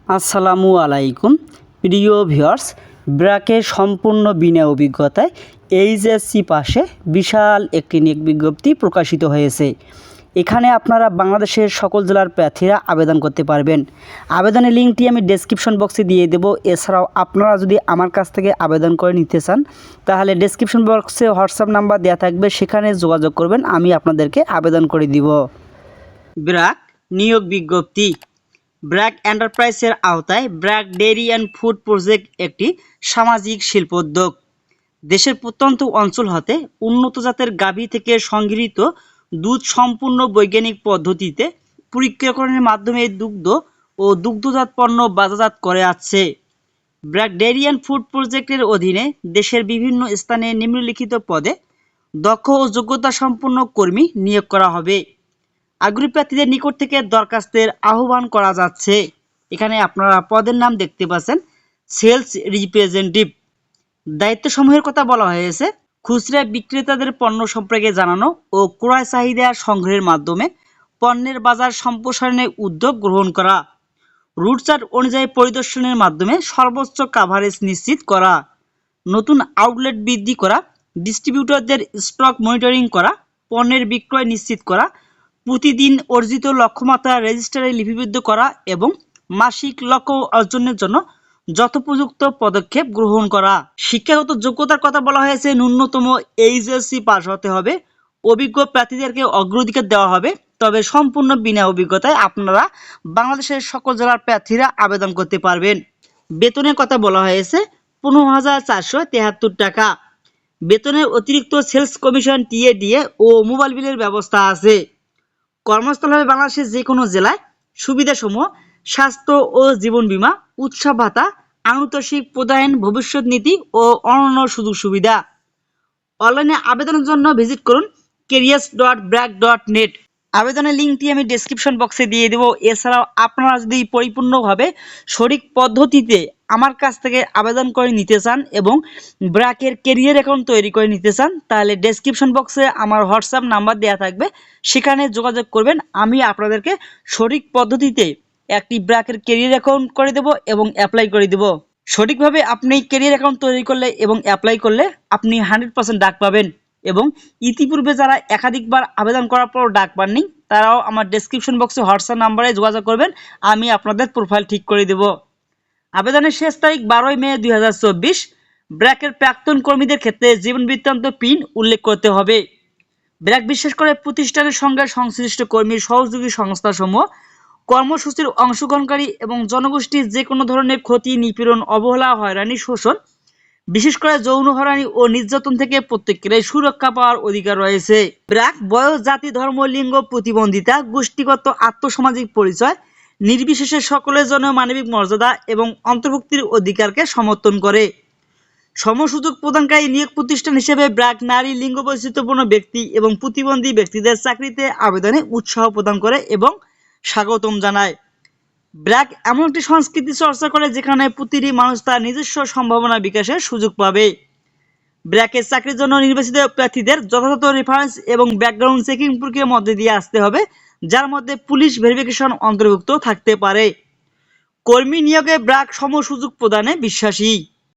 আসসালামু আলাইকুম প্রিয় ভিউয়ার্স, ব্র্যাকের সম্পূর্ণ বিনা অভিজ্ঞতায় এইচএসসি পাশে বিশাল একটি নিয়োগ বিজ্ঞপ্তি প্রকাশিত হয়েছে। এখানে আপনারা বাংলাদেশের সকল জেলার প্রার্থীরা আবেদন করতে পারবেন। আবেদনের লিঙ্কটি আমি ডেসক্রিপশন বক্সে দিয়ে দেব। এছাড়াও আপনারা যদি আমার কাছ থেকে আবেদন করে নিতে চান তাহলে ডেসক্রিপশন বক্সে হোয়াটসঅ্যাপ নাম্বার দেওয়া থাকবে, সেখানে যোগাযোগ করবেন, আমি আপনাদেরকে আবেদন করে দিব। ব্র্যাক নিয়োগ বিজ্ঞপ্তি। ব্র্যাক এন্টারপ্রাইজের আওতায় BRAC dairy and food project একটি সামাজিক শিল্পোদ্যোগ। দেশের প্রত্যন্ত অঞ্চল হতে উন্নত জাতের গাভী থেকে সংগৃহীত দুধ সম্পূর্ণ বৈজ্ঞানিক পদ্ধতিতে প্রক্রিয়াকরণের মাধ্যমে দুগ্ধ ও দুগ্ধজাত পণ্য বাজারজাত করে আসছে। ব্র্যাক ডেইরি অ্যান্ড ফুড প্রজেক্টের অধীনে দেশের বিভিন্ন স্থানে নিম্নলিখিত পদে দক্ষ ও যোগ্যতা সম্পন্ন কর্মী নিয়োগ করা হবে। আগ্রহী প্রার্থীদের নিকট থেকে দরখাস্তের আহ্বান করা যাচ্ছে। এখানে আপনারা পদের নাম দেখতে পাচ্ছেন, সেলস রিপ্রেজেন্টেটিভ। দায়িত্বসমূহের কথা বলা হয়েছে, খুচরা বিক্রেতাদের পণ্য সম্পর্কে জানানো ও ক্রয় চাহিদা সংগ্রহের মাধ্যমে পণ্যের বাজার সম্প্রসারণের উদ্যোগ গ্রহণ করা, রুট চার্ট অনুযায়ী পরিদর্শনের মাধ্যমে সর্বোচ্চ কাভারেজ নিশ্চিত করা, নতুন আউটলেট বৃদ্ধি করা, ডিস্ট্রিবিউটরদের স্টক মনিটরিং করা, পণ্যের বিক্রয় নিশ্চিত করা, প্রতিদিন অর্জিত লক্ষ্যমাত্রা রেজিস্টারে লিপিবদ্ধ করা এবং মাসিক লক্ষ্য অর্জনের জন্য যথোপযুক্ত পদক্ষেপ গ্রহণ করা। শিক্ষাগত যোগ্যতার কথা বলা হয়েছে, ন্যূনতম এইচএসসি পাস হতে হবে। অভিজ্ঞ প্রার্থীদেরকে অগ্রাধিকার দেওয়া হবে, তবে সম্পূর্ণ বিনা অভিজ্ঞতায় আপনারা বাংলাদেশের সকল জেলার প্রার্থীরা আবেদন করতে পারবেন। বেতনের কথা বলা হয়েছে 15,473 টাকা। বেতনের অতিরিক্ত সেলস কমিশন, টিএডিএ ও মোবাইল বিলের ব্যবস্থা আছে। কর্মস্থল হবে বাংলাদেশের যে কোনো জেলায়। সুবিধাসমূহ: স্বাস্থ্য ও জীবন বীমা, উৎসব ভাতা, আনুতোষিক প্রদান, ভবিষ্যৎ নীতি ও অন্যান্য সুযোগ সুবিধা। অনলাইনে আবেদনের জন্য ভিজিট করুন careers.brack.net। আবেদনের লিঙ্কটি আমি ডেসক্রিপশন বক্সে দিয়ে দেবো। এছাড়াও আপনারা যদি পরিপূর্ণভাবে সঠিক পদ্ধতিতে আমার কাছ থেকে আবেদন করে নিতে চান এবং ব্র্যাকের ক্যারিয়ার অ্যাকাউন্ট তৈরি করে নিতে চান তাহলে ডেসক্রিপশন বক্সে আমার হোয়াটসঅ্যাপ নাম্বার দেওয়া থাকবে, সেখানে যোগাযোগ করবেন। আমি আপনাদেরকে সঠিক পদ্ধতিতে একটি ব্র্যাকের ক্যারিয়ার অ্যাকাউন্ট করে দেব এবং অ্যাপ্লাই করে দেব। সঠিকভাবে আপনি ক্যারিয়ার অ্যাকাউন্ট তৈরি করলে এবং অ্যাপ্লাই করলে আপনি 100% ডাক পাবেন। এবং ইতিপূর্বে যারা একাধিকবার আবেদন করার পর ডাক পাননি তারাও আমার ডেসক্রিপশন বক্সে হোয়াটসঅ্যাপ নাম্বারে যোগাযোগ করবেন, আমি আপনাদের প্রোফাইল ঠিক করে দেব। আবেদনের শেষ তারিখ 12 মে 2024। ব্র্যাকের প্রাক্তন কর্মীদের ক্ষেত্রে জীবন বৃত্তান্ত পিন উল্লেখ করতে হবে। ব্র্যাক বিশেষ করে প্রতিষ্ঠানের সঙ্গে সংশ্লিষ্ট কর্মী, সহযোগী সংস্থাসমূহ, কর্মসূচির অংশগ্রহণকারী এবং জনগোষ্ঠীর যে কোনো ধরনের ক্ষতি, নিপীড়ন, অবহেলা, হয়রানি, শোষণ, বিশেষ করে যৌন হয়রানি ও নির্যাতন থেকে প্রত্যেকেরই সুরক্ষা পাওয়ার অধিকার রয়েছে। ব্র্যাক বয়স, জাতি, ধর্ম, লিঙ্গ, প্রতিবন্ধিতা, গোষ্ঠীগত আত্মসামাজিক পরিচয় নির্বিশেষে সকলের জন্য মানবিক মর্যাদা এবং অন্তর্ভুক্তির অধিকারকে সমর্থন করে। সমসুযোগ প্রদানকারী নিয়োগ প্রতিষ্ঠান হিসেবে ব্র্যাক নারী, লিঙ্গ বৈচিত্র্যপূর্ণ ব্যক্তি এবং প্রতিবন্ধী ব্যক্তিদের চাকরিতে আবেদনে উৎসাহ প্রদান করে এবং স্বাগতম জানায়। ব্র্যাক এমন একটি সংস্কৃতি চর্চা করে যেখানে প্রতিটি মানুষ তার নিজস্ব সম্ভাবনা বিকাশের সুযোগ পাবে। ব্র্যাকের চাকরির জন্য নির্বাচিত প্রার্থীদের যথাযথ রেফারেন্স এবং ব্যাকগ্রাউন্ড চেকিং প্রক্রিয়ার মধ্যে দিয়ে আসতে হবে, যার মধ্যে পুলিশ ভেরিফিকেশন অন্তর্ভুক্ত থাকতে পারে। কর্মী নিয়োগে ব্র্যাক সমসুযোগ প্রদানে বিশ্বাসী।